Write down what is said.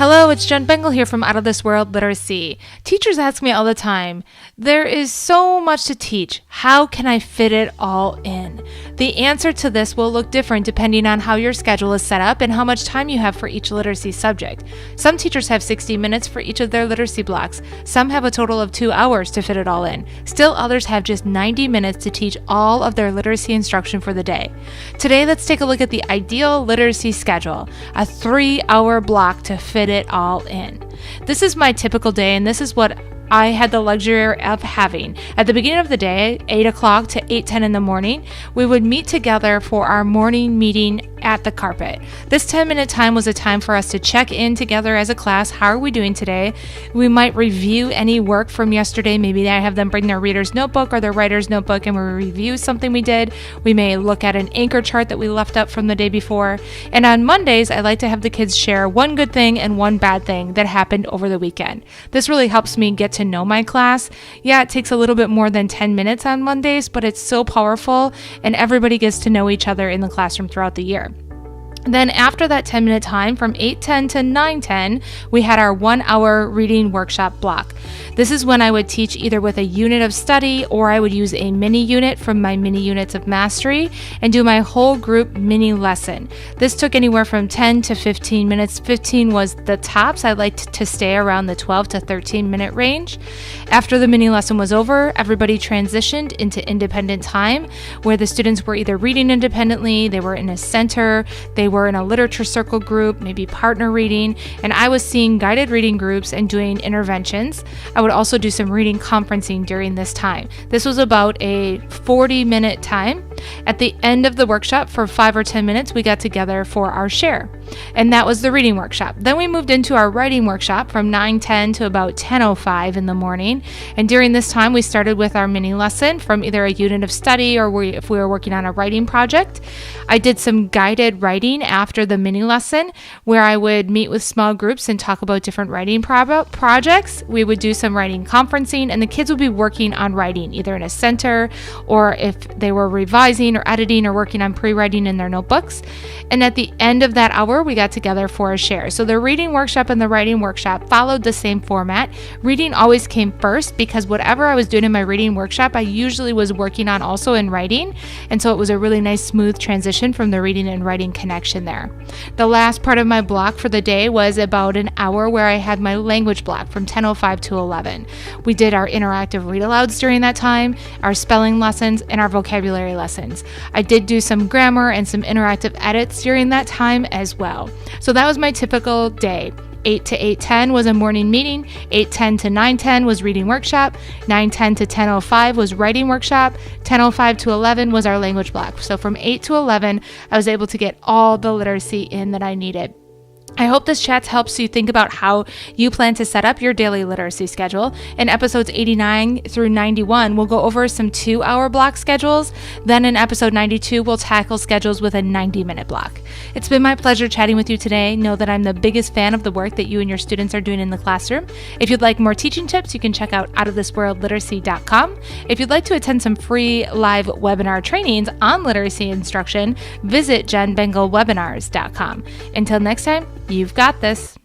Hello, it's Jen Bengal here from Out of This World Literacy. Teachers ask me all the time, there is so much to teach. How can I fit it all in? The answer to this will look different depending on how your schedule is set up and how much time you have for each literacy subject. Some teachers have 60 minutes for each of their literacy blocks. Some have a total of 2 hours to fit it all in. Still others have just 90 minutes to teach all of their literacy instruction for the day. Today, let's take a look at the ideal literacy schedule, a 3-hour block to fit it all in. This is my typical day, and this is what I had the luxury of having. At the beginning of the day, 8 o'clock to 8:10 in the morning, we would meet together for our morning meeting at the carpet. This 10-minute time was a time for us to check in together as a class. How are we doing today? We might review any work from yesterday. Maybe I have them bring their reader's notebook or their writer's notebook and we review something we did. We may look at an anchor chart that we left up from the day before. And on Mondays, I like to have the kids share one good thing and one bad thing that happened over the weekend. This really helps me get to know my class. Yeah, it takes a little bit more than 10 minutes on Mondays, but it's so powerful and everybody gets to know each other in the classroom throughout the year. Then after that 10-minute time, from 8:10 to 9:10, we had our 1-hour reading workshop block. This is when I would teach either with a unit of study or I would use a mini unit from my mini units of mastery and do my whole group mini lesson. This took anywhere from 10 to 15 minutes. 15 was the tops. I liked to stay around the 12 to 13 minute range. After the mini lesson was over, everybody transitioned into independent time where the students were either reading independently, they were in a center, they were in a literature circle group, maybe partner reading, and I was seeing guided reading groups and doing interventions. I would also do some reading conferencing during this time. This was about a 40-minute time. At the end of the workshop, for 5 or 10 minutes, we got together for our share, and that was the reading workshop. Then we moved into our writing workshop from 9:10 to about 10:05 in the morning, and during this time, we started with our mini lesson from either a unit of study or if we were working on a writing project. I did some guided writing after the mini lesson where I would meet with small groups and talk about different writing projects. We would do some writing conferencing, and the kids would be working on writing either in a center or if they were revising or editing or working on pre-writing in their notebooks. And at the end of that hour, we got together for a share. So the reading workshop and the writing workshop followed the same format. Reading always came first because whatever I was doing in my reading workshop, I usually was working on also in writing. And so it was a really nice smooth transition from the reading and writing connection there. The last part of my block for the day was about an hour where I had my language block from 10:05 to 11. We did our interactive read-alouds during that time, our spelling lessons, and our vocabulary lessons. I did do some grammar and some interactive edits during that time as well. So that was my typical day. 8 to 8:10 was a morning meeting, 8:10 to 9:10 was reading workshop, 9:10 to 10:05 was writing workshop, 10:05 to 11 was our language block. So from 8 to 11, I was able to get all the literacy in that I needed. I hope this chat helps you think about how you plan to set up your daily literacy schedule. In episodes 89 through 91, we'll go over some 2-hour block schedules. Then in episode 92, we'll tackle schedules with a 90-minute block. It's been my pleasure chatting with you today. Know that I'm the biggest fan of the work that you and your students are doing in the classroom. If you'd like more teaching tips, you can check out outofthisworldliteracy.com. If you'd like to attend some free live webinar trainings on literacy instruction, visit jenbengalwebinars.com. Until next time, you've got this.